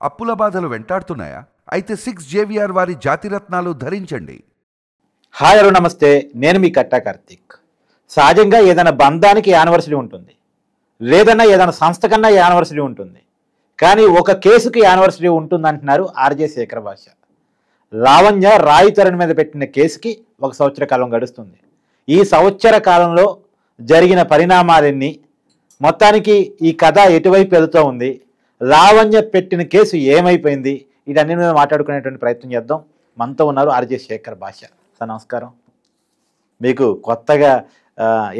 అప్పుల బాధలు వెంటాడుతున్నాయా? అయితే 6JVR వారి జాతిరత్నాలు ధరించండి. హాయ్ హలో నమస్తే, నేను మీ కట్టా కార్తీక్. సహజంగా ఏదైనా బంధానికి యానివర్సరీ ఉంటుంది, లేదన్నా ఏదైనా సంస్థ కన్నా యానివర్సరీ ఉంటుంది. కానీ ఒక కేసుకి యానివర్సరీ ఉంటుంది అంటున్నారు ఆర్జే శేఖర్ భాష. లావణ్య రాయి తరుణ్ మీద పెట్టిన కేసుకి 1 సంవత్సర కాలం గడుస్తుంది. ఈ సంవత్సర కాలంలో జరిగిన పరిణామాలన్నీ, మొత్తానికి ఈ కథ ఎటువైపు వెళుతూ ఉంది, లావణ్య పెట్టిన కేసు ఏమైపోయింది, వీటన్ని మీద మాట్లాడుకునేటువంటి ప్రయత్నం చేద్దాం. మనతో ఉన్నారు ఆర్జే శేఖర్ భాష. సార్ నమస్కారం. మీకు కొత్తగా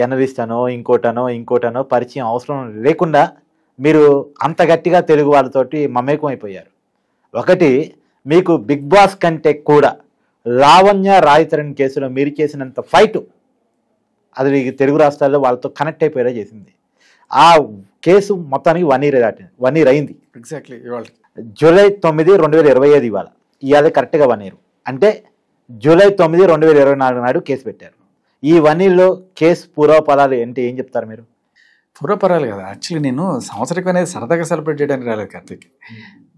ఎనలిస్ట్ అనో ఇంకోటనో పరిచయం అవసరం లేకుండా మీరు అంత గట్టిగా తెలుగు వాళ్ళతోటి మమేకం అయిపోయారు. ఒకటి, మీకు బిగ్ బాస్ కంటే కూడా లావణ్య రాయి తరుణ్ కేసులో మీరు చేసినంత ఫైటు అది తెలుగు రాష్ట్రాల్లో వాళ్ళతో కనెక్ట్ అయిపోయేలా చేసింది. ఆ కేసు మొత్తానికి 1 year అయింది. ఎగ్జాక్ట్లీ ఇవాళ జూలై 9, 2025 ఇవాళ కరెక్ట్గా 1 year. అంటే జూలై 9, 2024 నాడు కేసు పెట్టారు. ఈ 1 yearలో కేసు పూర్వపరాలు అంటే ఏం చెప్తారు మీరు? పూర్వపరాలు కదా, యాక్చువల్లీ నేను సంవత్సరం అనేది సరదాగా సెలబ్రేట్ చేయడానికి రాలేదు కార్తీక్.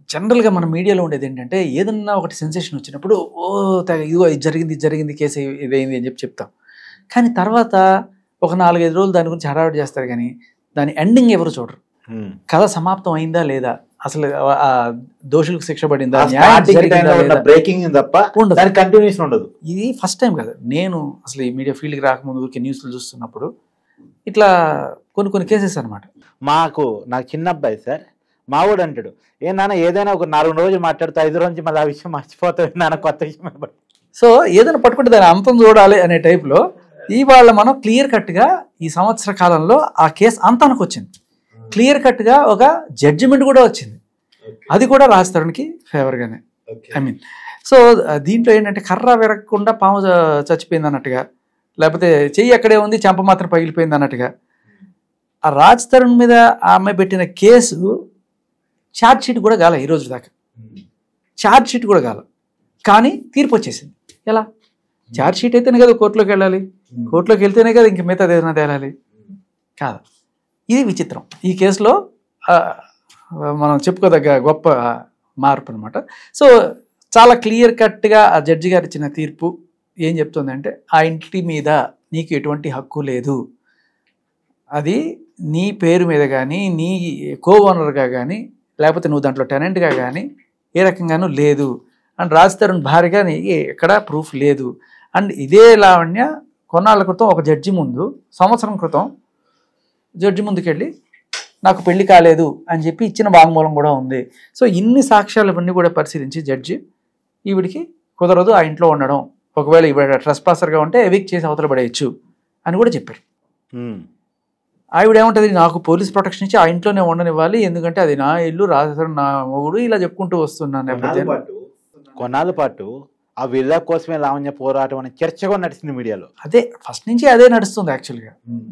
జనరల్గా మన మీడియాలో ఉండేది ఏంటంటే, ఏదన్నా ఒకటి సెన్సేషన్ వచ్చినప్పుడు ఇదిగో ఇది జరిగింది కేసు ఇదైంది అని చెప్తాం. కానీ తర్వాత ఒక 4-5 రోజులు దాని గురించి హడావిడి చేస్తారు, కానీ దాని ఎండింగ్ ఎవరు చూడరు. కథ సమాప్తం అయిందా లేదా, అసలు ఆ దోషులకు శిక్ష పడిందా, బ్రేకింగ్ తప్ప కంటిన్యూషన్ ఉండదు. ఇది ఫస్ట్ టైం కదా నేను అసలు ఈ మీడియా ఫీల్డ్కి రాకముందు న్యూస్లు చూస్తున్నప్పుడు ఇట్లా కొన్ని కేసెస్ అనమాట. నాకు చిన్న అబ్బాయి సార్, మావాడు అంటాడు, నాన్న ఏదైనా ఒక 4 రోజులు మాట్లాడుతూ 5 రోజు మళ్ళీ ఆ విషయం మర్చిపోతాడు నాన్న, కొత్త విషయం. సో ఏదైనా పట్టుకుంటే దాని అంతం చూడాలి అనే టైప్లో ఇవాళ మనం క్లియర్ కట్గా ఈ సంవత్సర కాలంలో ఆ కేసు అంతానికి వచ్చింది. క్లియర్ కట్గా ఒక జడ్జిమెంట్ కూడా వచ్చింది, అది కూడా రాజ్ తరుణ్కి ఫేవర్గానే. సో దీంట్లో ఏంటంటే, కర్ర విరగకుండా పాము చచ్చిపోయింది అన్నట్టుగా, లేకపోతే చెయ్యి అక్కడే ఉంది చెంప మాత్రం పగిలిపోయింది అన్నట్టుగా, ఆ రాజ్ తరుణ్ మీద ఆ అమ్మాయి పెట్టిన కేసు ఛార్జ్ షీట్ కూడా కాలే ఈ రోజు దాకా. ఛార్జ్ షీట్ కూడా కాలే, కానీ తీర్పు వచ్చేసింది. ఎలా? ఛార్జ్ షీట్ అయితేనే కదా కోర్టులోకి వెళ్ళాలి, కోర్టులోకి వెళ్తేనే కదా ఇంక మిగతా ఏదైనా తేలాలి కాదు. ఇది విచిత్రం. ఈ కేసులో మనం చెప్పుకోదగ్గ గొప్ప మార్పు అనమాట. సో చాలా క్లియర్ కట్గా ఆ జడ్జి గారు ఇచ్చిన తీర్పు ఏం చెప్తుందంటే, ఆ ఇంటి మీద నీకు ఎటువంటి హక్కు లేదు, అది నీ పేరు మీద కానీ, నీ కో ఓనర్గా కానీ, లేకపోతే నువ్వు దాంట్లో టెనెంట్గా కానీ ఏ రకంగానూ లేదు. అండ్ రాజ్ తరుణ్ భార్యగా నీకు ఎక్కడా ప్రూఫ్ లేదు. అండ్ ఇదే లావణ్య కొన్నాళ్ళ క్రితం ఒక జడ్జి ముందు, సంవత్సరం క్రితం జడ్జి ముందుకెళ్ళి నాకు పెళ్లి కాలేదు అని చెప్పి ఇచ్చిన వాంగ్మూలం కూడా ఉంది. సో ఇన్ని సాక్ష్యాలు ఇవన్నీ కూడా పరిశీలించి జడ్జి ఈవిడికి కుదరదు ఆ ఇంట్లో ఉండడం, ఒకవేళ ఈవిడ ట్రెస్పాసర్గా ఉంటే ఎవిక్ట్ చేసి అవతల పడేయచ్చు అని కూడా చెప్పారు. ఆవిడ ఏమంటుంది, నాకు పోలీస్ ప్రొటెక్షన్ ఇచ్చి ఆ ఇంట్లోనే ఉండనివ్వాలి, ఎందుకంటే అది నా ఇల్లు, రాజు నా మొగుడు, ఇలా చెప్పుకుంటూ వస్తున్నాను. కొన్నాళ్ళ పాటు ఆ విల్లా కోసమే లావణ్య పోరాటం అనే చర్చ కూడా నడుస్తుంది మీడియాలో. అదే ఫస్ట్ నుంచి అదే నడుస్తుంది యాక్చువల్గా,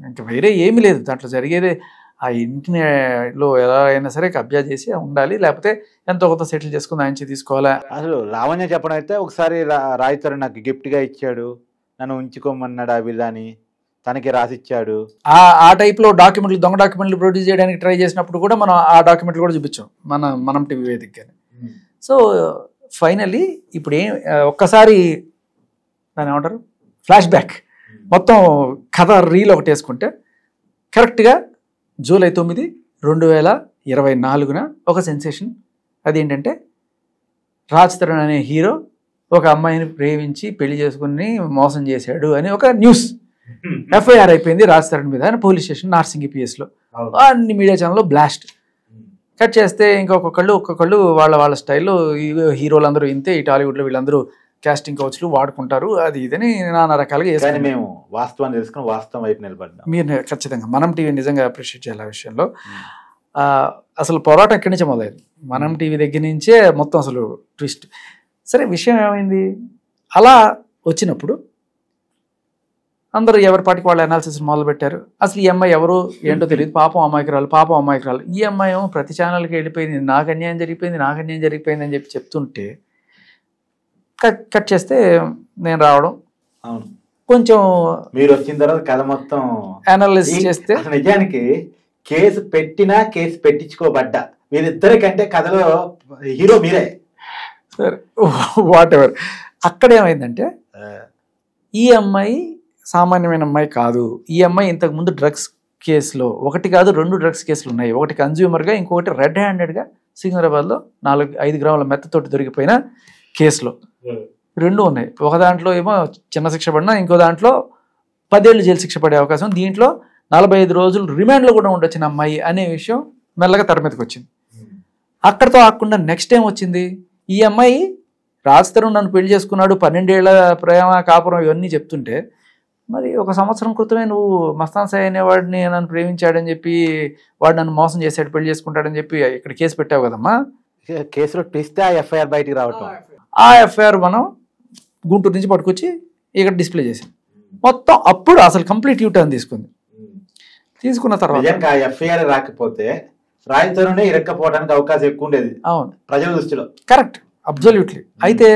ఇంకా వేరే ఏమీ లేదు దాంట్లో జరిగేదే. ఆ ఇంటిలో ఎలా అయినా సరే కబ్జా చేసి ఉండాలి, లేకపోతే ఎంతో కొంత సెటిల్ చేసుకుని ఆయన తీసుకోవాలా. అసలు లావణ్య చెప్పడం అయితే, ఒకసారి రాయి తరుణ్ నాకు గిఫ్ట్గా ఇచ్చాడు, నన్ను ఉంచుకోమన్నాడు ఆ విల్లాని, తనకి రాసిచ్చాడు. ఆ టైప్లో డాక్యుమెంట్లు, దొంగ డాక్యుమెంట్లు ప్రొడ్యూస్ చేయడానికి ట్రై చేసినప్పుడు కూడా మనం ఆ డాక్యుమెంట్లు కూడా చూపించాం మనం టీవీ వేదికగానే. సో ఫైనల్లీ ఇప్పుడు ఒక్కసారి దాని ఏమంటారు, ఫ్లాష్ బ్యాక్, మొత్తం కథ రీల్ ఒకటి వేసుకుంటే కరెక్ట్గా జూలై 9, 2024 ఒక సెన్సేషన్. అదేంటంటే, రాజ్ తరుణ్ అనే హీరో ఒక అమ్మాయిని ప్రేమించి పెళ్లి చేసుకుని మోసం చేశాడు అని ఒక న్యూస్ ఎఫ్ఐఆర్ అయిపోయింది రాజ్ తరుణ్ మీద. పోలీస్ స్టేషన్ నార్సింగి పిఎస్లో అన్ని మీడియా ఛానల్లో బ్లాస్ట్. కట్ చేస్తే ఒక్కొక్కళ్ళు వాళ్ళ స్టైల్లో హీరోలందరూ ఇంతే, ఈ టాలీవుడ్లో వీళ్ళందరూ కాస్టింగ్ కౌచ్లు వాడుకుంటారు, అది ఇదని నానా రకాలుగా వేసుకుని మేము వాస్తవాన్ని తెలుసుకుని వాస్తవం వైపు నిలబడ్డాం. మీరు ఖచ్చితంగా మనం టీవీ నిజంగా అప్రిషియేట్ చేయాలి ఆ విషయంలో. అసలు పోరాటం ఎక్కడి నుంచే మొదలైంది, మనం టీవీ దగ్గర నుంచే మొత్తం అసలు ట్విస్ట్. సరే, విషయం ఏమైంది, అలా వచ్చినప్పుడు అందరూ ఎవరి పాటికి వాళ్ళ అనాలిసిస్ మొదలు పెట్టారు. అసలు ఈ అమ్మాయి ఎవరు ఏంటో తెలియదు, పాపం అమాయకురాలు. ఈ అమ్మాయి ఏమో ప్రతి ఛానల్కి వెళ్ళిపోయింది, నాకు అన్యాయం జరిగిపోయింది అని చెప్పి చెప్తుంటే, కట్ చేస్తే నేను రావడం, కొంచెం మీరు వచ్చిన తర్వాత కథ మొత్తం అనాలిసిస్ చేస్తే, నిజానికి కేసు పెట్టినా కేసు పెట్టించుకోబడ్డా వీరిద్దరికంటే కథలో హీరో మీరే. సరే వాట్ ఎవర్. అక్కడ ఏమైందంటే ఈ అమ్మాయి సామాన్యమైన అమ్మాయి కాదు. ఈ అమ్మాయి ఇంతకుముందు డ్రగ్స్ కేసులో 1 కాదు 2 డ్రగ్స్ కేసులు ఉన్నాయి. ఒకటి కన్జ్యూమర్గా, ఇంకొకటి రెడ్ హ్యాండెడ్గా సికింద్రాబాద్లో 4-5 గ్రాముల మెత్తతోటి దొరికిపోయిన కేసులో 2 ఉన్నాయి. ఒక దాంట్లో ఏమో చిన్న శిక్ష పడినా, ఇంకో దాంట్లో 10 ఏళ్ళు జైలు శిక్ష పడే అవకాశం, దీంట్లో 45 రోజులు రిమాండ్లో కూడా ఉండొచ్చిన అమ్మాయి అనే విషయం మెల్లగా తెర మీదకి వచ్చింది. అక్కడితో ఆకుండా నెక్స్ట్ ఏం వచ్చింది, ఈ అమ్మాయి రాజ్ తరుణ్ నన్ను పెళ్లి చేసుకున్నాడు, 12 ఏళ్ల ప్రేమ కాపురం ఇవన్నీ చెప్తుంటే, మరి 1 సంవత్సరం క్రితమే నువ్వు మస్తాన్ సాయి అనేవాడిని నన్ను ప్రేమించాడని చెప్పి, వాడు నన్ను మోసం చేశాడు, పెళ్లి చేసుకుంటాడని చెప్పి ఇక్కడ కేసు పెట్టావు కదమ్మా. కేసులో ట్విస్ట్ ఆ ఎఫ్ఐఆర్ బయటికి రావటం, ఆ ఎఫ్ఐఆర్ మనం గుంటూరు నుంచి పట్టుకొచ్చి ఇక్కడ డిస్ప్లే చేసాం. మొత్తం అప్పుడు అసలు కంప్లీట్ యూటర్న్ తీసుకున్న తర్వాత ఎఫ్ఐఆర్ రాకపోతే రాజ్ తరుణే ఇరక్కపోవడానికి అవకాశం ఎక్కువ ఉండేది. అవును, ప్రజల దృష్టిలో కరెక్ట్, అబ్జల్యూట్లీ. అయితే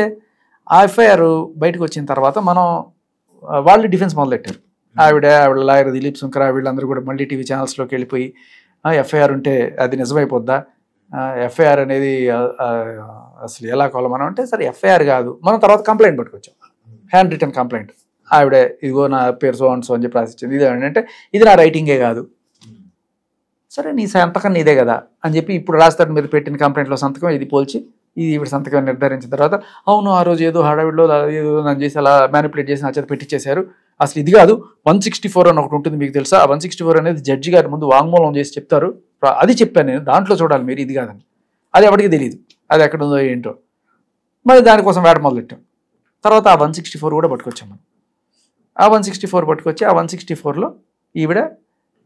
ఆ ఎఫ్ఐఆర్ బయటకు వచ్చిన తర్వాత మనం వాళ్ళు డిఫెన్స్ మొదలెట్టారు. ఆవిడ లాయర్ దిలీప్ శంకర్ వీళ్ళందరూ కూడా మళ్ళీ టీవీ ఛానల్స్లోకి వెళ్ళిపోయి ఎఫ్ఐఆర్ ఉంటే అది నిజమైపోద్దా, ఎఫ్ఐఆర్ అనేది అసలు ఎలా కొలమనం అంటే, సరే ఎఫ్ఐఆర్ కాదు, మనం తర్వాత కంప్లైంట్ పట్టుకొచ్చాం, హ్యాండ్ రిటర్న్ కంప్లైంట్. ఆవిడ ఇదిగో నా పేరు సో అండ్ సో అని చెప్పి రాసిచ్చింది. ఇది ఏంటంటే ఇది నా రైటింగే కాదు, సరే నీ సంతకం నీదే కదా అని చెప్పి ఇప్పుడు రాస్తాడు మీరు పెట్టిన కంప్లైంట్లో సంతకం ఇది పోల్చి ఇది ఈవిడ సంతకం నిర్ధారించిన తర్వాత, అవును ఆ రోజు ఏదో హడావిడిలో ఏదో నన్ను చేసి అలా మ్యానిపులేట్ చేసి నా చేత పెట్టించేశారు, అసలు ఇది కాదు 164 అని ఒకటి ఉంటుంది మీకు తెలుసా, ఆ 164 అనేది జడ్జి గారి ముందు వాంగ్మూలం చేసి చెప్తారు, అది చెప్పాను నేను, దాంట్లో చూడాలి మీరు, ఇది కాదని. అది ఎవరికి తెలియదు అది ఎక్కడ ఉందో ఏంటో. మరి దానికోసం వేట మొదలెట్టాం. తర్వాత ఆ 164 కూడా పట్టుకొచ్చాం మనం. ఆ 164 పట్టుకొచ్చి ఆ 164లో ఈవిడ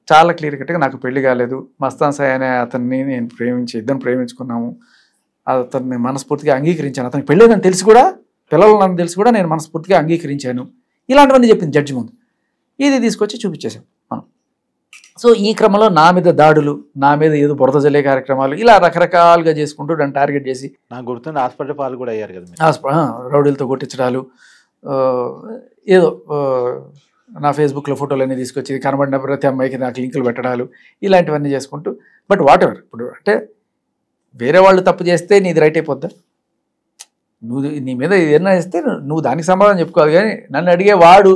చాలా క్లియర్ కట్గా నాకు పెళ్లి కాలేదు, మస్తాన్ సాయి అనే అతన్ని నేను ఇద్దరిని ప్రేమించుకున్నాము, అతన్ని మనస్ఫూర్తిగా అంగీకరించాను, అతనికి పెళ్ళేదని తెలిసి కూడా, పిల్లలు నన్ను తెలిసి కూడా నేను మనస్ఫూర్తిగా అంగీకరించాను, ఇలాంటివన్నీ చెప్పింది జడ్జి ముందు. ఇది తీసుకొచ్చి చూపించేసాం మనం. సో ఈ క్రమంలో నా మీద దాడులు, నా మీద ఏదో బురద జల్లే కార్యక్రమాలు, ఇలా రకరకాలుగా చేసుకుంటూ దాన్ని టార్గెట్ చేసి, నాకు గుర్తుంది హాస్పిటల్ పాలు కూడా అయ్యారు కదా, రౌడీలతో కొట్టించడాలు, ఏదో నా ఫేస్బుక్లో ఫోటోలన్నీ తీసుకొచ్చి కనబడిన ప్రతి అమ్మాయికి నాకు లింకులు పెట్టడాలు, ఇలాంటివన్నీ చేసుకుంటూ. బట్ వాట్ ఎవర్, ఇప్పుడు అంటే వేరే వాళ్ళు తప్పు చేస్తే నీది రైట్ అయిపోద్దా, నువ్వు నీ మీద ఏదైనా చేస్తే నువ్వు దానికి సమాధానం చెప్పుకోవాలి. కానీ నన్ను అడిగే వాడు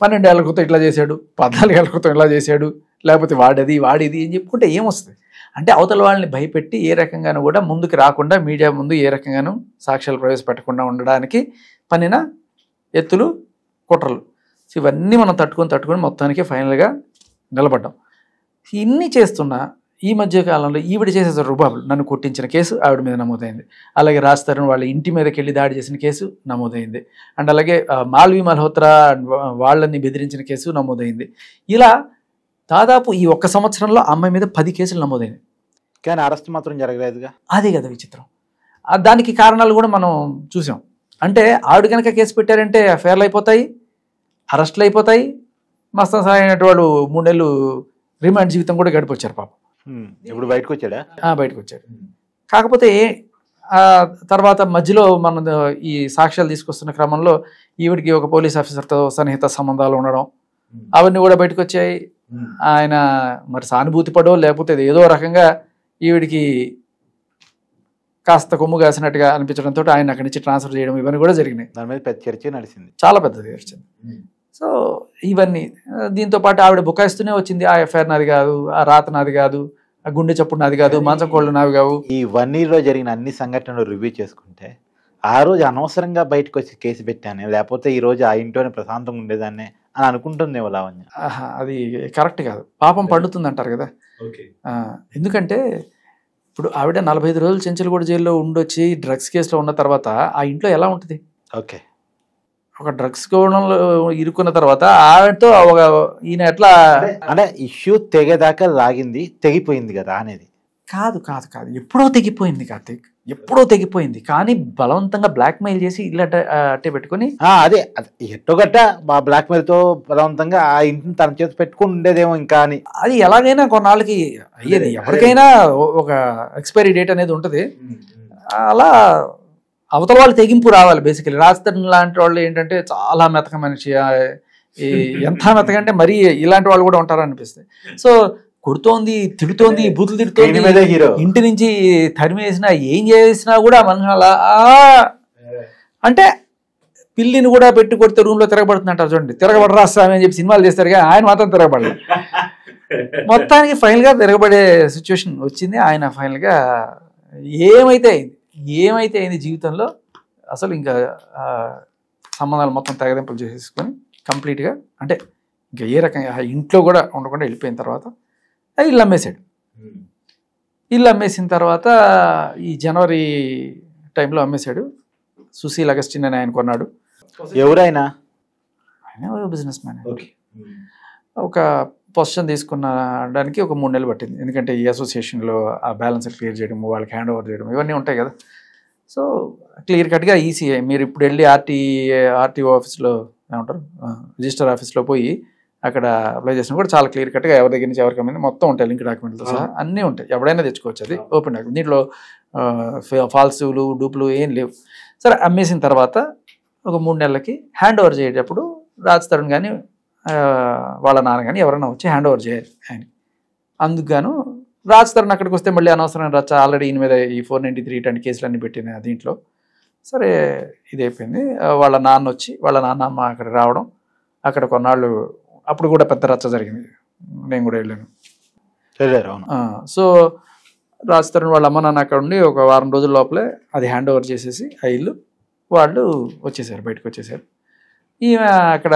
12 ఏళ్ల క్రితం ఇట్లా చేశాడు, 14 ఏళ్ల క్రితం ఇలా చేశాడు, లేకపోతే వాడిది అని చెప్పుకుంటే ఏమొస్తుంది అంటే, అవతల వాళ్ళని భయపెట్టి ఏ రకంగానూ కూడా ముందుకు రాకుండా, మీడియా ముందు ఏ రకంగానూ సాక్ష్యాలు ప్రవేశపెట్టకుండా ఉండడానికి పనిన ఎత్తులు కుట్రలు. సో ఇవన్నీ మనం తట్టుకొని మొత్తానికి ఫైనల్గా నిలబడ్డాం. ఇన్ని చేస్తున్నా ఈ మధ్య కాలంలో ఈవిడ చేసే రుబాబులు, నన్ను కొట్టించిన కేసు ఆవిడ మీద నమోదైంది, అలాగే రాజ్ తరుణ్ వాళ్ళ ఇంటి మీదకి వెళ్ళి దాడి చేసిన కేసు నమోదైంది, అండ్ అలాగే మాల్వి మల్హోత్రా వాళ్ళని బెదిరించిన కేసు నమోదైంది. ఇలా దాదాపు ఈ 1 సంవత్సరంలో అమ్మాయి మీద 10 కేసులు నమోదైంది, కానీ అరెస్ట్ మాత్రం జరగలేదుగా. అదే కదా విచిత్రం. దానికి కారణాలు కూడా మనం చూసాం. అంటే ఆవిడ కనుక కేసు పెట్టారంటే ఎఫ్ఐఆర్లు అయిపోతాయి, అరెస్టులు అయిపోతాయి, మస్తాన్ సాయి అనేటువంటి 3 నెలలు రిమాండ్ జీవితం కూడా గడిపొచ్చారు పాపం. ఇప్పుడు బయటకు వచ్చాడు. కాకపోతే తర్వాత మధ్యలో మనం ఈ సాక్ష్యాలు తీసుకొస్తున్న క్రమంలో ఈవిడికి ఒక పోలీస్ ఆఫీసర్తో సన్నిహిత సంబంధాలు ఉండడం, అవన్నీ కూడా బయటకు వచ్చాయి. ఆయన మరి సానుభూతి పడో లేకపోతే ఏదో రకంగా ఈవిడికి కాస్త కొమ్ము కాసినట్టుగా అనిపించడంతో ఆయన అక్కడి నుంచి ట్రాన్స్ఫర్ చేయడం, ఇవన్నీ కూడా జరిగినాయి. దాని మీద పెద్ద చర్చ నడిచింది, చాలా పెద్దది నడిచింది. సో ఇవన్నీ దీంతో పాటు ఆవిడ బుకాయిస్తూనే వచ్చింది, ఆ ఎఫ్ఐఆర్ నాది కాదు, ఆ రాత నాది కాదు, ఆ గుండె చప్పుడు నాది కాదు, మంచం కోళ్ళు నావి కావు. ఈ 1 yearలో జరిగిన అన్ని సంఘటనలు రివ్యూ చేసుకుంటే ఆ రోజు అనవసరంగా బయటకు వచ్చి కేసు పెట్టాను, లేకపోతే ఈ రోజు ఆ ఇంట్లోనే ప్రశాంతంగా ఉండేదాన్ని అని అనుకుంటుందేమో లావణ్య. అది కరెక్ట్ కాదు, పాపం పండుతుంది అంటారు కదా. ఎందుకంటే ఇప్పుడు ఆవిడ 45 రోజులు చెంచల్గూడ జైల్లో ఉండొచ్చి డ్రగ్స్ కేసులో ఉన్న తర్వాత ఆ ఇంట్లో ఎలా ఉంటుంది? ఓకే, ఒక డ్రగ్స్ కోణంలో ఇరుక్కున్న తర్వాత ఆవిడతో ఈయన ఎట్లా అంటే ఇష్యూ తెగేదాకా లాగింది, తెగిపోయింది కదా అనేది. కాదు, ఎప్పుడో తెగిపోయింది కార్తీక్, ఎప్పుడో తెగిపోయింది. కానీ బలవంతంగా బ్లాక్మెయిల్ చేసి ఇలా అట్టే పెట్టుకుని, అదే ఎట్టోగట్ట మా బ్లాక్మెయిల్ తో బలవంతంగా ఆ ఇంటిని తన చేతి పెట్టుకుని ఉండేదేమో ఇంకా అని. అది ఎలాగైనా కొన్నాళ్ళకి అయ్యేది, ఎవరికైనా ఒక ఎక్స్పైరీ డేట్ అనేది ఉంటుంది. అలా అవతల వాళ్ళు తెగింపు రావాలి. బేసికలీ రాజ్ తరుణ్ లాంటి వాళ్ళు ఏంటంటే చాలా మెతక మనిషి, ఎంత మెతకంటే మరీ ఇలాంటి వాళ్ళు కూడా ఉంటారనిపిస్తుంది. సో కొడుతోంది, తిడుతోంది, బూతులు ఈయన తిడుతోంది, మీదే హీరో. ఇంటి నుంచి తరిమేసినా ఏం చేసినా కూడా మనుషులు అలా అంటే పిల్లిని కూడా పెట్టి కొడితే రూమ్ లో తిరగబడుతుందంటారు చూడండి. తిరగబడరా స్వామి అని చెప్పి సినిమాలు చేస్తారు కానీ ఆయన మాత్రం తిరగబడలేదు. మొత్తానికి ఫైనల్ గా తిరగబడే సిచ్యువేషన్ వచ్చింది. ఆయన ఫైనల్ గా ఏమైతే అయింది జీవితంలో అసలు ఇంకా సంబంధాలు మొత్తం తెగదింపులు చేసేసుకొని కంప్లీట్గా అంటే ఇంకా ఏ రకంగా ఇంట్లో కూడా ఉండకుండా వెళ్ళిపోయిన తర్వాత ఇల్లు అమ్మేశాడు. ఇల్లు అమ్మేసిన తర్వాత ఈ జనవరి టైంలో అమ్మేశాడు. సుశీల్ అగస్టిన్ అని ఆయన కొన్నాడు. ఎవరైనా ఆయన బిజినెస్ మ్యాన్. ఒక పొజిషన్ తీసుకున్నడానికి ఒక 3 నెలలు పట్టింది. ఎందుకంటే ఈ అసోసియేషన్లో ఆ బ్యాలెన్స్ క్లియర్ చేయడం, వాళ్ళకి హ్యాండ్ ఓవర్ చేయడం ఇవన్నీ ఉంటాయి కదా. సో క్లియర్ కట్గా ఈసీఐ మీరు ఇప్పుడు వెళ్ళి ఆర్టీఓ ఆఫీస్లో ఏమంటారు రిజిస్టర్ ఆఫీస్లో పోయి అక్కడ అప్లై చేసినా కూడా చాలా క్లియర్ కట్గా ఎవరి దగ్గర నుంచి ఎవరికి అమ్మింది మొత్తం ఉంటాయి. లింక్ డాక్యుమెంట్తో సహా అన్నీ ఉంటాయి. ఎవడైనా తెచ్చుకోవచ్చు. అది ఓపెన్ డాక్యుమెంట్. దీంట్లో ఫాల్సులు డూపులు ఏం లేవు. సరే అమ్మేసిన తర్వాత ఒక 3 నెలలకి హ్యాండ్ ఓవర్ చేసేటప్పుడు రాజ్ తరుణ్ కానీ వాళ్ళ నాన్న కానీ ఎవరైనా వచ్చి హ్యాండ్ ఓవర్ చేయాలి ఆయన. అందుకు గాను రాజ్ తరుణ్ అక్కడికి వస్తే మళ్ళీ అనవసరమైన రచ్చ. ఆల్రెడీ ఈయన మీద ఈ 493 ఇట్లాంటి కేసులు అన్నీ పెట్టిన దీంట్లో. సరే ఇది అయిపోయింది. వాళ్ళ నాన్న వచ్చి వాళ్ళ నాన్నమ్మ అక్కడ రావడం, అక్కడ కొన్నాళ్ళు అప్పుడు కూడా పెద్ద రచ్చ జరిగింది. నేను కూడా వెళ్ళాను. సో రాజ్ తరుణ్ వాళ్ళ అమ్మ నాన్న అక్కడ ఉండి ఒక వారం రోజుల లోపలే అది హ్యాండ్ ఓవర్ చేసేసి ఆ ఇల్లు వాళ్ళు వచ్చేసారు, బయటకు వచ్చేసారు. ఈమె అక్కడ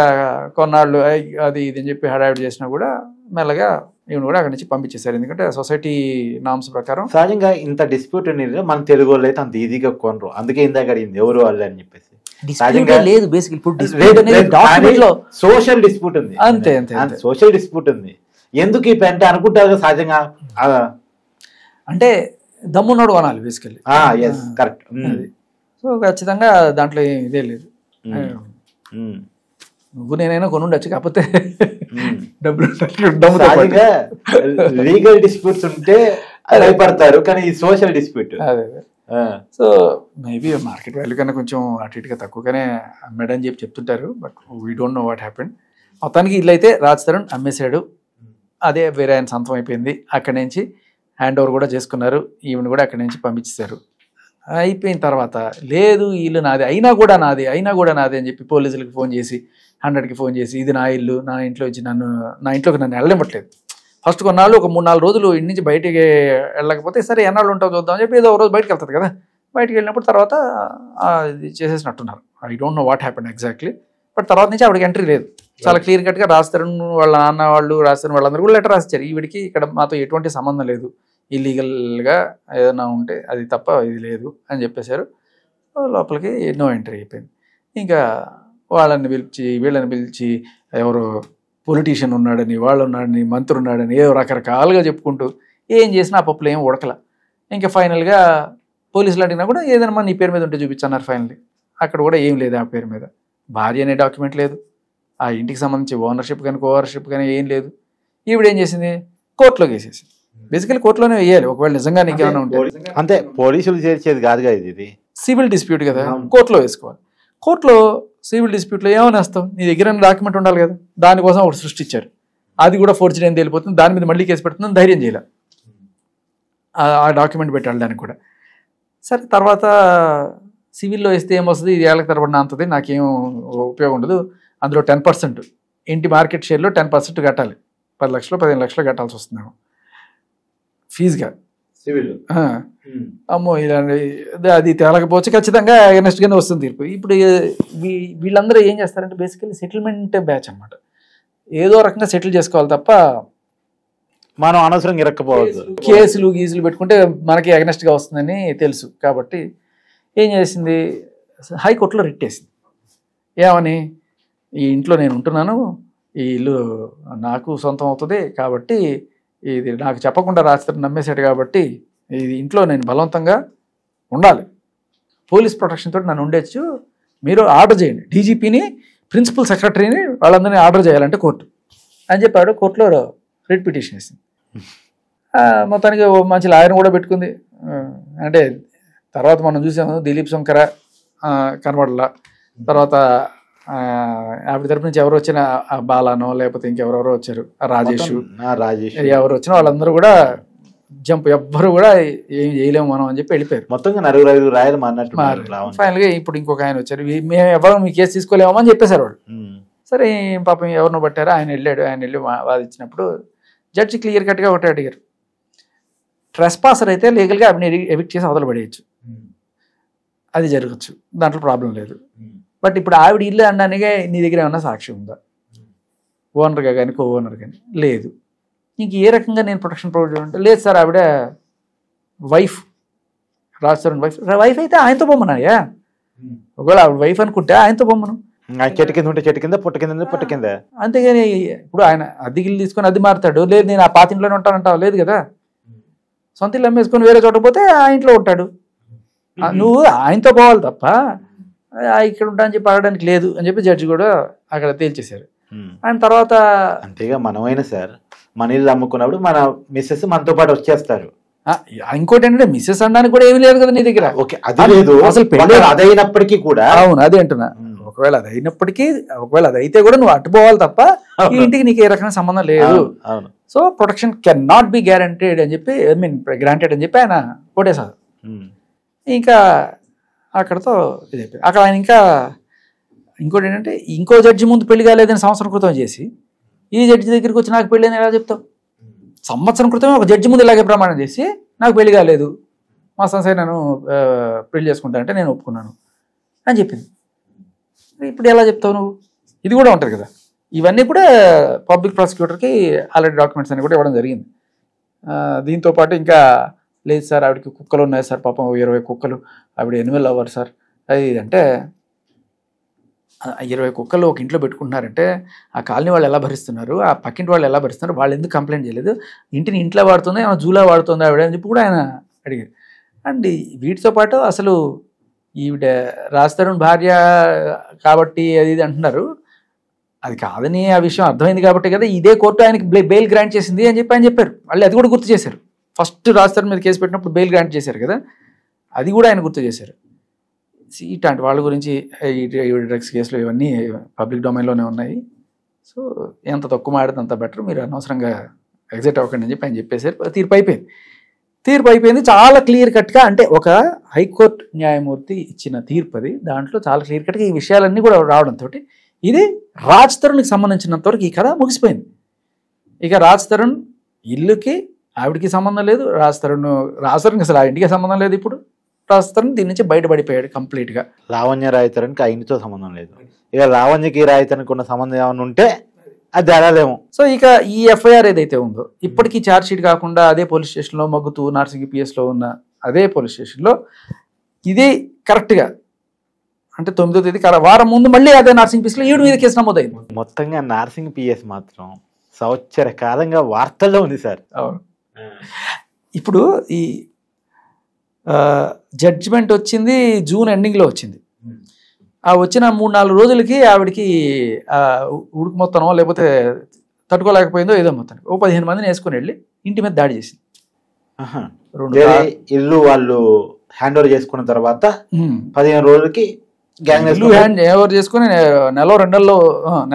కొన్నాళ్ళు అది ఇది అని చెప్పి హడావిడి చేసినా కూడా మెల్లగా ఈమెను కూడా అక్కడి నుంచి పంపించేశారు. ఎందుకంటే సొసైటీ నామ్స్ ప్రకారం సహజంగా ఇంత డిస్ప్యూట్ అనేది మన తెలుగు వాళ్ళు అయితే అంత ఈజీగా కొనరు. అందుకే ఇందాక అడిగింది ఎవరు వాళ్ళు అని చెప్పేసి. లేదు బేసిక్ సోషల్ డిస్ప్యూట్ ఉంది. అంతే సోషల్ డిస్ప్యూట్ ఉంది. ఎందుకు ఈ పెంట అనుకుంటారు సహజంగా. అంటే దమ్మున్నాడు కొనాలి బేసికల్లీ. కరెక్ట్. సో ఖచ్చితంగా దాంట్లో ఇదే లేదు. నువ్వు నేనైనా కొనుండొచ్చు, కాకపోతే లీగల్ డిస్ప్యూట్స్ ఉంటే భయపడతారు, కానీ ఈ social dispute. So maybe market value కన్నా కొంచెం అటు ఇటుగా తక్కువగానే అమ్మాడని చెప్పి చెప్తుంటారు. But we don't know what happened. మొత్తానికి ఇల్లు అయితే రాజ్ తరుణ్ అమ్మేశాడు. అదే వేరే ఆయన సొంతం అయిపోయింది. అక్కడి నుంచి హ్యాండ్ ఓవర్ కూడా చేసుకున్నారు. ఈవెన్ కూడా అక్కడి నుంచి పంపించేశారు. అయిపోయిన తర్వాత లేదు ఇల్లు నాది అయినా కూడా నాది అని చెప్పి పోలీసులకు ఫోన్ చేసి 100కి ఫోన్ చేసి ఇది నా ఇల్లు, నా ఇంట్లో వచ్చి నా ఇంట్లోకి నన్ను వెళ్ళనివ్వట్లేదు. ఫస్ట్ కొన్నాళ్ళు ఒక 3-4 రోజులు ఇంటి నుంచి బయటికి వెళ్ళకపోతే సరే ఎన్నాళ్ళు ఉంటావు చూద్దామని చెప్పి ఏదో ఒక రోజు బయటకు వెళ్తుంది కదా. బయటికి వెళ్ళినప్పుడు తర్వాత ఇది చేసేసినట్టున్నారు. I don't know what happened exactly. But తర్వాత నుంచి ఆవిడకి ఎంట్రీ లేదు. చాలా క్లియర్ కట్గా రాజ్ తరుణ్ వాళ్ళ నాన్న వాళ్ళు రాజ్ తరుణ్ వాళ్ళందరూ కూడా లెటర్ రాసిచ్చారు. ఈవిడికి ఇక్కడ మాతో ఎటువంటి సంబంధం లేదు, ఇల్లీగల్గా ఏదైనా ఉంటే అది తప్ప ఇది లేదు అని చెప్పేశారు. లోపలికి నో ఎంట్రీ అయిపోయింది. ఇంకా వీళ్ళని పిలిచి ఎవరో పొలిటీషియన్ ఉన్నాడని, వాళ్ళు ఉన్నాడని, మంత్రి ఉన్నాడని ఏదో రకరకాలుగా చెప్పుకుంటూ ఏం చేసినా ఆ పప్పులు ఏం ఉడకల. ఇంకా ఫైనల్గా పోలీసులు అడిగినా కూడా ఏదైనా నీ పేరు మీద ఉంటే చూపించన్నారు. ఫైనల్లీ అక్కడ కూడా ఏం లేదు ఆ పేరు మీద. భార్య అనే డాక్యుమెంట్ లేదు, ఆ ఇంటికి సంబంధించి ఓనర్షిప్ కానీ కోఓనర్షిప్ కానీ ఏం లేదు. ఈవిడేం చేసింది, కోర్టులోకి వేసేసింది. బేసికలీ కోర్టులోనే వేయాలి ఒకవేళ నిజంగా నీకు ఏమైనా ఉంటే. అంతే, పోలీసులు చేర్చేది కాదుగా ఇది సివిల్ డిస్ప్యూట్ కదా, కోర్టులో వేసుకోవాలి. కోర్టులో సివిల్ డిస్ప్యూట్లో ఏమైనా వేస్తాం, నీ దగ్గర డాక్యుమెంట్ ఉండాలి కదా. దానికోసం ఒకటి సృష్టించారు, అది కూడా ఫోర్జరీ అని తెలిపోతుంది. దాని మీద మళ్ళీ కేసు పెడుతుందని ధైర్యం చేయాలి. ఆ డాక్యుమెంట్ పెట్టాలి దానికి కూడా. సరే తర్వాత సివిల్లో వేస్తే ఏమొస్తుంది, ఇది ఏళ్ళకి తరబడిన అంతది, నాకేం ఉపయోగం ఉండదు. అందులో 10% ఇంటి మార్కెట్ షేర్లో 10% కట్టాలి. 10 లక్షలు 15 లక్షలు కట్టాల్సి వస్తుందేమో ఫీజుగా సివిల్. అమ్మో ఇలాంటి అది తేలకపోవచ్చు, ఖచ్చితంగా ఎగనెస్ట్గానే వస్తుంది తీర్పు. ఇప్పుడు వీళ్ళందరూ ఏం చేస్తారంటే బేసికలీ సెటిల్మెంట్ బ్యాచ్ అనమాట. ఏదో రకంగా సెటిల్ చేసుకోవాలి తప్ప మనం అనవసరంగా ఇరక్కపోవద్దు. కేసులు గీసులు పెట్టుకుంటే మనకి ఎగనెస్ట్గా వస్తుందని తెలుసు. కాబట్టి ఏం చేసింది, హైకోర్టులో రిట్ వేసింది. ఏమని, ఈ ఇంట్లో నేను ఉంటున్నాను, ఈ ఇల్లు నాకు సొంతం అవుతుంది, కాబట్టి ఇది నాకు చెప్పకుండా రాస్తారు నమ్మేశాడు, కాబట్టి ఇది ఇంట్లో నేను బలవంతంగా ఉండాలి, పోలీస్ ప్రొటెక్షన్ తోటి నన్ను ఉండొచ్చు, మీరు ఆర్డర్ చేయండి, డీజీపీని ప్రిన్సిపల్ సెక్రటరీని వాళ్ళందరినీ ఆర్డర్ చేయాలంటే కోర్టు అని చెప్పాడు. కోర్టులో రిట్ పిటిషన్ వేసింది. మొత్తానికి మంచి లాయర్ని కూడా పెట్టుకుంది. అంటే తర్వాత మనం చూసాము దిలీప్ శంకర కనబడలా, తర్వాత ఆవిడ తరపు నుంచి ఎవరు వచ్చినా బాలానో లేకపోతే ఇంకెవరెవరో వచ్చారు, రాజేష్ ఎవరు వచ్చినా వాళ్ళందరూ కూడా జంప్, ఎవ్వరు కూడా ఏం చేయలేము మనం అని చెప్పి వెళ్ళిపోయారు. మొత్తంగా 4 రాయలు మారినట్టు. ఫైనల్ గా ఇప్పుడు ఇంకొక ఆయన వచ్చారు, మేము ఎవరు మీ కేసు తీసుకోలేమో అని చెప్పేశారు వాళ్ళు. సరే పాపం ఎవరినో పట్టారో ఆయన వెళ్ళాడు. ఆయన వెళ్ళి వాదించినప్పుడు జడ్జి క్లియర్ కట్ గా ఒకటి అడిగారు, ట్రెస్పాసర్ అయితే లీగల్ గా అవిని ఎవిక్ట్ చేసి అవతల పడేయచ్చు, అది జరగచ్చు, దాంట్లో ప్రాబ్లం లేదు. బట్ ఇప్పుడు ఆవిడ ఇల్లు అనడానికి నీ దగ్గర ఏమన్నా సాక్ష్యం ఉందా, ఓనర్గా కానీ కో ఓనర్ కానీ లేదు, ఇంక ఏ రకంగా నేను ప్రొటెక్షన్ ప్రొవైడ్ చేయాలంటే లేదు సార్ ఆవిడ వైఫ్, రాజస్థాన్ వైఫ్ అయితే ఆయనతో బొమ్మనాయా, ఒకవేళ ఆవిడ వైఫ్ అనుకుంటే ఆయనతో బొమ్మను, చెట్టు కింద ఉంటే చెట్టు కింద, పుట్ట కింద పుట్ట కింద. అంతేగాని ఇప్పుడు ఆయన అద్దెగిల్లు తీసుకొని అది మారుతాడు, లేదు నేను ఆ పాత ఇంట్లోనే ఉంటానంటావు, లేదు కదా. సొంత ఇల్లు అమ్మేసుకొని వేరే చోట పోతే ఆ ఇంట్లో ఉంటాడు, నువ్వు ఆయనతో పోవాలి తప్ప ఇక్కడ ఉంటా అని చెప్పి అడగడానికి లేదు అని చెప్పి జడ్జి కూడా అక్కడ తేల్చేశారు. అండ్ తర్వాత అంతేగా మనమైనా సార్ మన ఇల్లు అమ్ముకున్నప్పుడు మన మిస్సెస్ మనతో పాటు వచ్చేస్తారు. ఇంకోటి ఏంటంటే మిస్సెస్ అనడానికి కూడా ఏమీ లేదు కదా నీ దగ్గర. అది లేదు అసలు పెళ్లి అదైనప్పటికీ కూడా. అవును అదే అంటున్నా, ఒకవేళ అది అయినప్పటికీ, ఒకవేళ అది అయితే కూడా నువ్వు అట్టుపోవాలి తప్ప ఈ ఇంటికి నీకు ఏ రకమైన సంబంధం లేదు. So protection can not be guaranteed అని చెప్పి, ఐ మీన్ గ్రాంటెడ్ అని చెప్పి ఆయన కొట్టేశారు. ఇంకా అక్కడతో ఇది అయిపోయింది. అక్కడ ఆయన ఇంకా ఇంకోటి ఏంటంటే, ఇంకో జడ్జి ముందు పెళ్లి కాలేదని సంవత్సరం క్రితం చేసి ఈ జడ్జి దగ్గరికి వచ్చి నాకు పెళ్ళి అని ఎలా చెప్తావు? సంవత్సరం క్రితమే ఒక జడ్జి ముందు ఇలాగే ప్రమాణం చేసి నాకు పెళ్లి కాలేదు, మా సంస్థ నన్ను పెళ్లి చేసుకుంటానంటే నేను ఒప్పుకున్నాను అని చెప్పింది. ఇప్పుడు ఎలా చెప్తావు నువ్వు? ఇది కూడా ఉంటుంది కదా. ఇవన్నీ కూడా పబ్లిక్ ప్రాసిక్యూటర్కి ఆల్రెడీ డాక్యుమెంట్స్ అన్ని కూడా ఇవ్వడం జరిగింది. దీంతో పాటు ఇంకా లేదు సార్ ఆవిడకి కుక్కలు ఉన్నాయి సార్, పాపం 20 కుక్కలు, ఆవిడ ఎనిమల్ అవ్వరు సార్, అది అంటే 20 కుక్కలు ఒక ఇంట్లో పెట్టుకుంటున్నారంటే ఆ కాలనీ వాళ్ళు ఎలా భరిస్తున్నారు, ఆ పక్కింటి వాళ్ళు ఎలా భరిస్తున్నారు, వాళ్ళు ఎందుకు కంప్లైంట్ చేయలేదు, ఇంటిని ఇంట్లో వాడుతుందా ఏమైనా జూలా వాడుతుందా ఆవిడ అని చెప్పి కూడా ఆయన అడిగారు. అండ్ వీటితో పాటు అసలు ఈవిడ రాజతరుణ్ భార్య కాబట్టి అది ఇది అంటున్నారు, అది కాదని ఆ విషయం అర్థమైంది కాబట్టి కదా ఇదే కోర్టు ఆయనకి బెయిల్ గ్రాంట్ చేసింది అని చెప్పి ఆయన చెప్పారు. మళ్ళీ అది కూడా గుర్తు చేశారు, ఫస్ట్ రాజతరుణ్ మీద కేసు పెట్టినప్పుడు బెయిల్ గ్రాంట్ చేశారు కదా, అది కూడా ఆయన గుర్తు చేశారు. ఇట్లాంటి వాళ్ళ గురించి ఈ డ్రగ్స్ కేసులు ఇవన్నీ పబ్లిక్ డొమైన్లోనే ఉన్నాయి. సో ఎంత తక్కువ మాడితే అంత బెటర్, మీరు అనవసరంగా ఎగ్జిట్ అవ్వకండి అని చెప్పి ఆయన చెప్పేశారు. తీర్పు అయిపోయింది చాలా క్లియర్ కట్గా. అంటే ఒక హైకోర్టు న్యాయమూర్తి ఇచ్చిన తీర్పు అది, దాంట్లో చాలా క్లియర్ కట్గా ఈ విషయాలన్నీ కూడా రావడంతో ఇది రాజ్ తరుణ్కి సంబంధించినంత వరకు ఈ కథ ముగిసిపోయింది. ఇక రాజ్ తరుణ్ ఇల్లుకి ఆవిడికి సంబంధం లేదు, రాజ్ తరుణ్కి అసలు ఆ ఇంటికి సంబంధం లేదు. ఇప్పుడు రాజ్ తరుణ్ దీని నుంచి బయటపడిపోయాడు కంప్లీట్గా. లావణ్య రాయతరుణ్కి ఆ ఇంటితో సంబంధం లేదు. ఇక లావణ్యకి రాయతరుణ్కి ఉన్న సంబంధం ఏమైనా ఉంటే అది అడలేము. సో ఇక ఈ ఎఫ్ఐఆర్ ఏదైతే ఉందో ఇప్పటికీ ఛార్జ్ షీట్ కాకుండా అదే పోలీస్ స్టేషన్లో మగ్గుతూ నార్సింగి పిఎస్లో ఉన్న అదే పోలీస్ స్టేషన్లో ఇది కరెక్ట్గా అంటే 9వ తేదీ వారం ముందు మళ్ళీ అదే నార్సింగ్ పిఎస్లో 7 మీద కేసు నమోదైంది. మొత్తంగా నార్సింగ్ పిఎస్ మాత్రం సంవత్సర కాలంగా వార్తల్లో ఉంది సార్. అవును, ఇప్పుడు ఈ జడ్జిమెంట్ వచ్చింది జూన్ ఎండింగ్లో వచ్చింది. ఆ వచ్చిన 3-4 రోజులకి ఆవిడకి ఉడుకు మొత్తనో లేకపోతే తట్టుకోలేకపోయిందో ఏదో మొత్తానికి 15 మందిని వేసుకుని వెళ్ళి ఇంటి మీద దాడి చేసింది. ఇల్లు వాళ్ళు హ్యాండ్ ఓవర్ చేసుకున్న తర్వాత 15 రోజులకి ఇల్లు హ్యాండ్ ఓవర్ చేసుకుని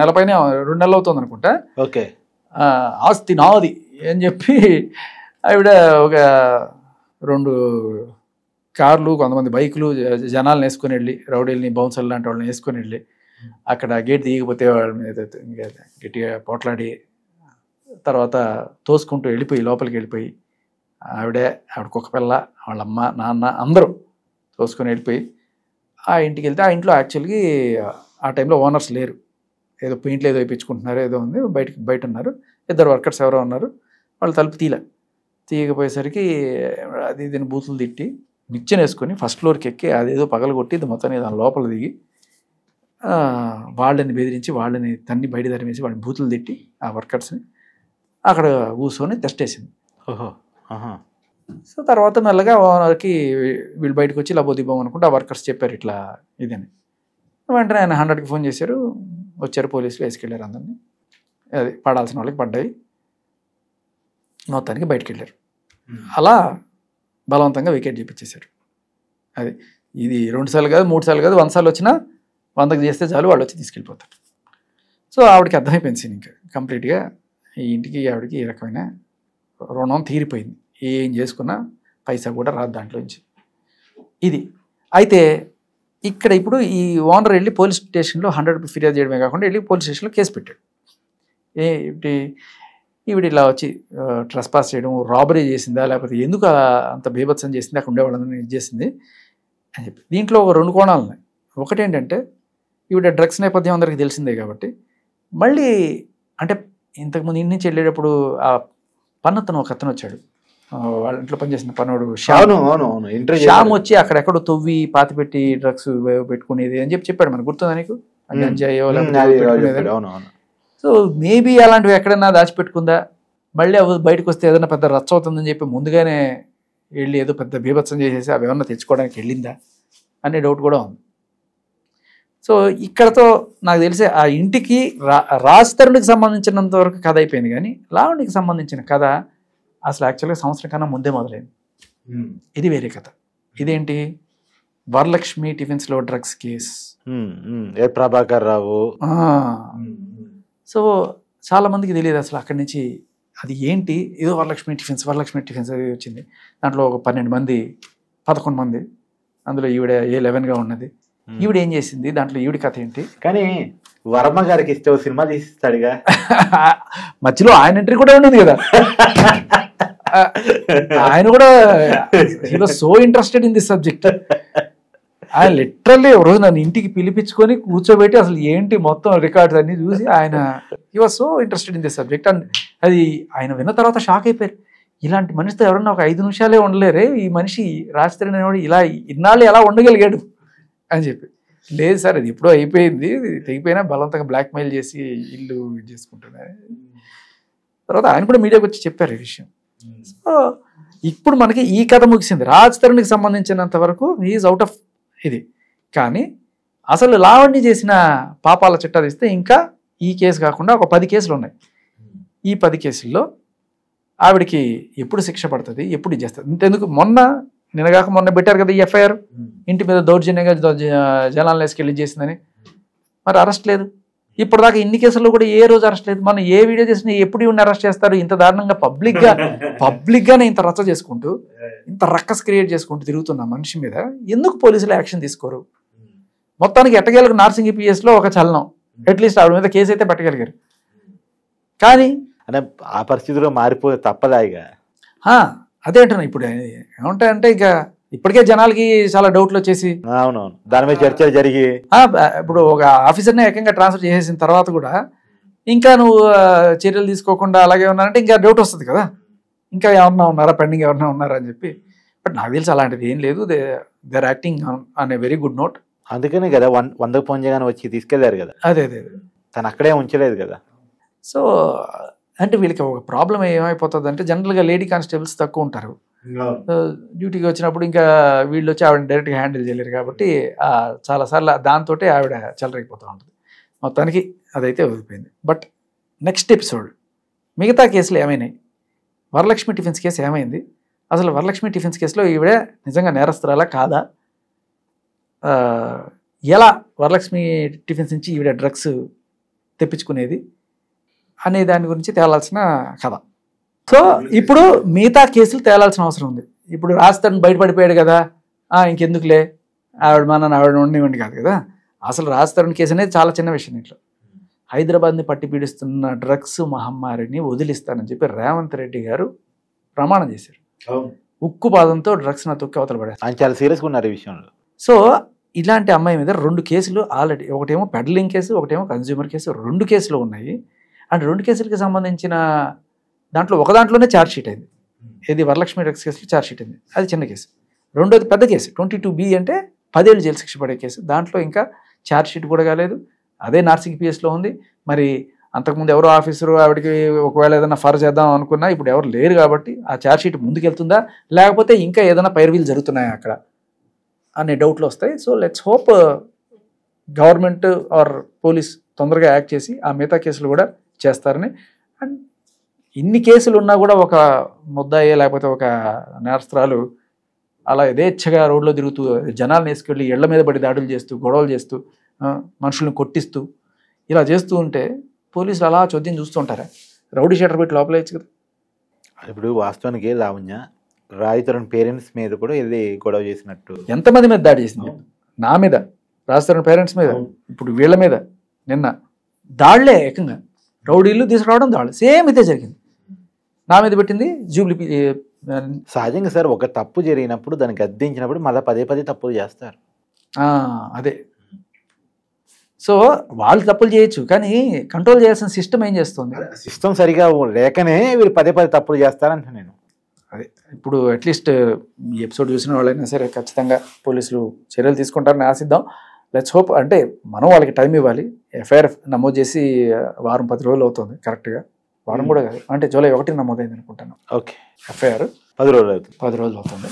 నెలపైన 2 నెలలు అవుతుంది అనుకుంటా. ఓకే, ఆస్తి నాది అని చెప్పి ఆవిడ ఒక 2 కార్లు, కొంతమంది బైకులు, జనాలను వేసుకొని వెళ్ళి రౌడీల్ని, బౌన్సర్లు లాంటి వాళ్ళని వేసుకొని వెళ్ళి అక్కడ గేట్ దిగిపోతే వాళ్ళ మీద గట్టిగా పోట్లాడి తర్వాత తోసుకుంటూ వెళ్ళిపోయి లోపలికి వెళ్ళిపోయి ఆవిడ కుక్క పిల్ల, వాళ్ళ అమ్మ, నాన్న అందరూ తోసుకొని వెళ్ళిపోయి ఆ ఇంటికి వెళ్తే ఆ ఇంట్లో యాక్చువల్గా ఆ టైంలో ఓనర్స్ లేరు, ఏదో పెయింట్లు ఏదో వేయించుకుంటున్నారు, ఏదో ఉంది, బయట ఉన్నారు 2 వర్కర్స్ ఎవరో ఉన్నారు. వాళ్ళు తలుపు తీయకపోయేసరికి అది దీన్ని బూతులు తిట్టి నిచ్చెన వేసుకొని ఫస్ట్ ఫ్లోర్కి ఎక్కి అదేదో పగలగొట్టి ఇది మొత్తాన్ని దాని లోపల దిగి వాళ్ళని బెదిరించి వాళ్ళని తన్ని బయట తరిమేసి వాళ్ళని బూతులు తిట్టి ఆ వర్కర్స్ని అక్కడ కూర్చొని టెస్ట్ వేసింది. సో తర్వాత మెల్లగా ఓనర్కి వీళ్ళు బయటకు వచ్చి లబోదిబ్బం అనుకుంటే ఆ వర్కర్స్ చెప్పారు ఇట్లా ఇదని. వెంటనే ఆయన 100కి ఫోన్ చేశారు, వచ్చారు పోలీసులు, వేసుకెళ్ళారు అందరినీ. అది పడాల్సిన వాళ్ళకి పడ్డాయి, మొత్తానికి బయటకు వెళ్ళారు. అలా బలవంతంగా వికెట్ చేపించేశారు. అది ఇది 2 సార్లు కాదు, 3 సార్లు కాదు, 100 సార్లు వచ్చినా 100కి చేస్తే చాలు వాళ్ళు వచ్చి తీసుకెళ్ళిపోతారు. సో ఆవిడకి అర్థమైపోయింది సీన్, ఇంకా కంప్లీట్గా ఈ ఇంటికి ఆవిడకి ఈ రకమైన రుణం తీరిపోయింది, ఏం చేసుకున్నా పైసా కూడా రాదు దాంట్లోంచి. ఇది అయితే ఇక్కడ ఇప్పుడు ఈ ఓనర్ వెళ్ళి పోలీస్ స్టేషన్లో 100 ఫిర్యాదు చేయడమే కాకుండా వెళ్ళి పోలీస్ స్టేషన్లో కేసు పెట్టాడు. ఈవిడ ఇలా వచ్చి ట్రెస్పాస్ చేయడం, రాబరీ చేసిందా, లేకపోతే ఎందుకు అంత బీభత్సం చేసింది, అక్కడ ఉండేవాళ్ళని ఇది చేసింది అని చెప్పి. దీంట్లో ఒక 2 కోణాలు ఉన్నాయి. ఒకటి ఏంటంటే ఈవిడ డ్రగ్స్ నేపథ్యం అందరికీ తెలిసిందే కాబట్టి, మళ్ళీ అంటే ఇంతకుముందు ఇంటి నుంచి వెళ్ళేటప్పుడు ఆ పన్నతను ఒక అతను వచ్చాడు, వాళ్ళ ఇంట్లో పనిచేసిన పనుడు శ్యామ్ వచ్చి అక్కడెక్కడో తవ్వి పాతి పెట్టి డ్రగ్స్ పెట్టుకునేది అని చెప్పాడు. మనకు గుర్తుందా నీకు? గంజాయో సో మేబీ అలాంటివి ఎక్కడైనా దాచిపెట్టుకుందా, మళ్ళీ అవి బయటకు వస్తే ఏదైనా పెద్ద రచ్చ అవుతుందని చెప్పి ముందుగానే వెళ్ళి ఏదో పెద్ద బీభత్సం చేసేసి అవి ఏమన్నా తెచ్చుకోవడానికి వెళ్ళిందా అనే డౌట్ కూడా ఉంది. సో ఇక్కడతో నాకు తెలిసి ఆ ఇంటికి రాజ్ తరుణ్కి సంబంధించినంత వరకు కథ అయిపోయింది, కానీ లావణ్యకి సంబంధించిన కథ అసలు యాక్చువల్గా సంవత్సరం కన్నా ముందే మొదలైంది. ఇది వేరే కథ. ఇదేంటి, Varalakshmi టిఫిన్స్లో drugs case, Prabhakar Rao. So చాలా మందికి తెలియదు అసలు అక్కడి నుంచి అది ఏంటి. ఏదో వరలక్ష్మి టిఫిన్స్ అది వచ్చింది. దాంట్లో ఒక 12 మంది 11 మంది, అందులో ఈవిడ A11గా ఉన్నది. ఈవిడ ఏం చేసింది, దాంట్లో ఈవిడ కథ ఏంటి. కానీ వర్మ గారికి ఇస్తే సినిమా తీస్తాడుగా, మధ్యలో ఆయన ఎంట్రీ కూడా ఉండేది కదా. ఆయన కూడా he was so interested in this subject. ఆయన లిటరల్లీ ఒక రోజు నన్ను ఇంటికి పిలిపించుకొని కూర్చోబెట్టి అసలు ఏంటి మొత్తం రికార్డ్స్ అన్ని చూసి ఆయన he was so interested in this subject. And అది ఆయన విన్న తర్వాత షాక్ అయిపోయారు. ఇలాంటి మనిషితో ఎవరన్నా ఒక 5 నిమిషాలే ఉండలేరే, ఈ మనిషి రాజధాని అనేవాడు ఇలా ఇన్నాళ్ళు ఎలా ఉండగలిగాడు అని చెప్పి. లేదు సార్, అది ఎప్పుడో అయిపోయింది, తెగిపోయినా బలవంతంగా బ్లాక్మెయిల్ చేసి ఇల్లు చేసుకుంటున్నారు. తర్వాత ఆయన కూడా మీడియాకి వచ్చి చెప్పారు ఈ విషయం. సో ఇప్పుడు మనకి ఈ కథ ముగిసింది. రాజ్ తరుణ్కి సంబంధించినంత వరకు హీఈస్ అవుట్ ఆఫ్ ఇది. కానీ అసలు లావణ్య చేసిన పాపాల చిట్టా తీస్తే ఇంకా ఈ కేసు కాకుండా ఒక 10 కేసులు ఉన్నాయి. ఈ 10 కేసుల్లో ఆవిడకి ఎప్పుడు శిక్ష పడుతుంది, ఎప్పుడు ఇది చేస్తుంది. ఇంతెందుకు నిన్నగాక మొన్న పెట్టారు కదా ఈ ఎఫ్ఐఆర్, ఇంటి మీద దౌర్జన్యంగా జనాలను వేసుకెళ్ళి చేసిందని. మరి అరెస్ట్ లేదు ఇప్పటిదాకా. ఇన్ని కేసుల్లో కూడా ఏ రోజు అరెస్ట్ లేదు. మనం ఏ వీడియో చేసినా ఎప్పుడు ఇవన్నీ అరెస్ట్ చేస్తారు. ఇంత దారుణంగా పబ్లిక్గానే ఇంత రచ్చ చేసుకుంటూ, ఇంత రక్కస్ క్రియేట్ చేసుకుంటూ తిరుగుతున్న మనిషి మీద ఎందుకు పోలీసులు యాక్షన్ తీసుకోరు? మొత్తానికి ఎట్టగేలకు నార్సింగ్ పిఎస్లో ఒక చలనం, అట్లీస్ట్ ఆవిడ మీద కేసు అయితే పెట్టగలిగారు. కానీ అంటే ఆ పరిస్థితిలో మారిపోతే తప్పదాయిగా. అదే అంటున్నా. ఇప్పుడు ఏమంటాయంటే ఇక ఇప్పటికే జనాలకి చాలా డౌట్లు వచ్చేసి, అవునవును, దాని మీద చర్చలు జరిగి ఇప్పుడు ఒక ఆఫీసర్ని ఏకంగా ట్రాన్స్ఫర్ చేసేసిన తర్వాత కూడా ఇంకా నువ్వు చర్యలు తీసుకోకుండా అలాగే ఉన్నారంటే ఇంకా డౌట్ వస్తుంది కదా, ఇంకా ఎవరన్నా ఉన్నారా, పెండింగ్ ఎవరన్నా ఉన్నారా అని చెప్పి. బట్ నాకు తెలిసి అలాంటిది ఏం లేదు. They are acting on a very good note. అందుకనే కదా 100కు ఫోన్ చేయగానే వచ్చి తీసుకెళ్లారు కదా. అదే తను అక్కడే ఉంచలేదు కదా. సో అంటే వీళ్ళకి ఒక ప్రాబ్లం ఏమైపోతుంది అంటే, జనరల్గా లేడీ కానిస్టేబుల్స్ తక్కువ ఉంటారు డ్యూటీకి వచ్చినప్పుడు. ఇంకా వీళ్ళు వచ్చి ఆవిడ డైరెక్ట్గా హ్యాండిల్ చేయలేరు కాబట్టి చాలాసార్లు దాంతో ఆవిడ చెలరైపోతూ ఉంటుంది. మొత్తానికి అదైతే వదిలిపోయింది. బట్ నెక్స్ట్ ఎపిసోడ్ మిగతా కేసులు ఏమైనాయి, వరలక్ష్మి టిఫిన్స్ కేసు ఏమైంది, అసలు వరలక్ష్మి టిఫిన్స్ కేసులో ఈవిడ నిజంగా నేరస్తురాలా కాదా, ఎలా వరలక్ష్మి టిఫిన్స్ నుంచి ఈవిడ డ్రగ్స్ తెప్పించుకునేది అనే దాని గురించి తేలాల్సిన కథ. సో ఇప్పుడు మిగతా కేసులు తేలాల్సిన అవసరం ఉంది. ఇప్పుడు రాజ్ తరుణ్ బయటపడిపోయాడు కదా, ఇంకెందుకులే ఆవిడ ఉండివ్వండి కాదు కదా. అసలు రాజ్ తరుణ్ కేసు అనేది చాలా చిన్న విషయం. ఇంట్లో హైదరాబాద్ని పట్టి పీడిస్తున్న డ్రగ్స్ మహమ్మారిని వదిలిస్తానని చెప్పి రేవంత్ రెడ్డి గారు ప్రమాణం చేశారు. ఉక్కు పాదంతో డ్రగ్స్ నా తొక్కి అవతల పడేస్తారు. ఆయన చాలా సీరియస్గా ఉన్నారు ఈ విషయంలో. సో ఇలాంటి అమ్మాయి మీద 2 కేసులు ఆల్రెడీ, ఒకటేమో పెడ్లింగ్ కేసు, ఒకటేమో కన్జ్యూమర్ కేసు, 2 కేసులు ఉన్నాయి. అండ్ 2 కేసులకి సంబంధించిన దాంట్లో ఒక దాంట్లోనే ఛార్జ్ షీట్ అయింది. ఇది వరలక్ష్మి డ్రగ్స్ కేసులో ఛార్జ్ షీట్ అయింది, అది చిన్న కేసు. రెండోది పెద్ద కేసు 22B అంటే 10 ఏళ్ళు జైలు శిక్ష పడే కేసు. దాంట్లో ఇంకా ఛార్జ్ షీట్ కూడా కాలేదు, అదే నార్సింగ్ పిఎస్లో ఉంది. మరి అంతకుముందు ఎవరో ఆఫీసరు ఆవిడకి ఒకవేళ ఏదైనా ఫర్ చేద్దాం అనుకున్నా ఇప్పుడు ఎవరు లేరు కాబట్టి ఆ ఛార్జ్ షీట్ ముందుకెళ్తుందా, లేకపోతే ఇంకా ఏదైనా పైరవీలు జరుగుతున్నాయా అక్కడ అనే డౌట్లు వస్తాయి. So let's hope government are police తొందరగా యాక్ట్ చేసి ఆ మిగతా కేసులు కూడా చేస్తారని. అండ్ ఇన్ని కేసులు ఉన్నా కూడా ఒక ముద్దాయి లేకపోతే ఒక నేరస్తురాలు అలా యథేచ్ఛగా రోడ్లో తిరుగుతూ జనాలను వేసుకెళ్ళి ఇళ్ల మీద పడి దాడులు చేస్తూ గొడవలు చేస్తూ మనుషుల్ని కొట్టిస్తూ ఇలా చేస్తూ ఉంటే పోలీసులు అలా చోద్యం చూస్తూ ఉంటారా? రౌడీ షీటర్ పెట్టి లోపలేయచ్చు కదా. ఇప్పుడు వాస్తవానికి లావణ్య రాజ్ తరుణ్ పేరెంట్స్ మీద కూడా వెళ్ళి గొడవ చేసినట్టు ఎంతమంది మీద దాడి చేసింది? నా మీద, రాజ్ తరుణ్ పేరెంట్స్ మీద, ఇప్పుడు వీళ్ళ మీద నిన్న దాళ్లే, ఏకంగా రౌడీలు తీసుకురావడం దాళ్ళు, సేమ్ ఇదే జరిగింది. నా మీద పెట్టింది జూబ్లీ. సహజంగా సార్ ఒక తప్పు జరిగినప్పుడు దాన్ని గద్దించినప్పుడు మళ్ళీ పదే పదే తప్పులు చేస్తారు. అదే. సో వాళ్ళు తప్పులు చేయొచ్చు, కానీ కంట్రోల్ చేయాల్సిన సిస్టమ్ ఏం చేస్తుంది? సిస్టమ్ సరిగా లేకనే వీళ్ళు పదే పదే తప్పులు చేస్తారంట నేను. అదే ఇప్పుడు అట్లీస్ట్ ఈ ఎపిసోడ్ చూసిన వాళ్ళైనా సరే ఖచ్చితంగా పోలీసులు చర్యలు తీసుకుంటారని ఆశిద్దాం. Let's hope. అంటే మనం వాళ్ళకి టైం ఇవ్వాలి. ఎఫ్ఐఆర్ నమోదు చేసి వారం 10 రోజులు అవుతుంది కరెక్ట్గా. వారం కూడా కాదు, అంటే జూలై 1 నమోదైంది అనుకుంటాను. ఓకే, ఎఫ్ఐఆర్ 10 రోజులు అవుతుంది. 10 రోజులు అవుతుంది.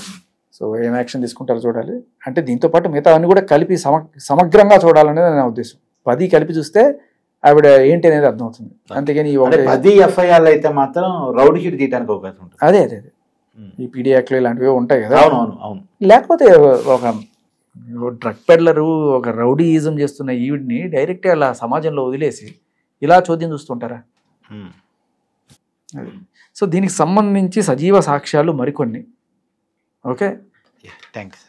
సో ఏం యాక్షన్ తీసుకుంటారో చూడాలి. అంటే దీంతో పాటు మిగతా అన్ని కూడా కలిపి సమగ్రంగా చూడాలనేది నా ఉద్దేశం. 10 కలిపి చూస్తే ఆవిడ ఏంటి అనేది అర్థమవుతుంది. అంతేగాని 10 ఎఫ్ఐఆర్లు అయితే మాత్రం రౌడీ షీట్ తీయడానికి అవకాశం ఉంటుంది. అదే ఈ పీడీ యాక్ట్లు ఇలాంటివి ఉంటాయి కదా. అవును. లేకపోతే ఒక డ్రగ్ పెడ్లరు, ఒక రౌడీయిజం చేస్తున్న ఈవిడ్ని డైరెక్ట్గా అలా సమాజంలో వదిలేసి ఇలా చోద్యం చూస్తుంటారా? సో దీనికి సంబంధించి సజీవ సాక్ష్యాలు మరికొన్ని. Okay, thanks.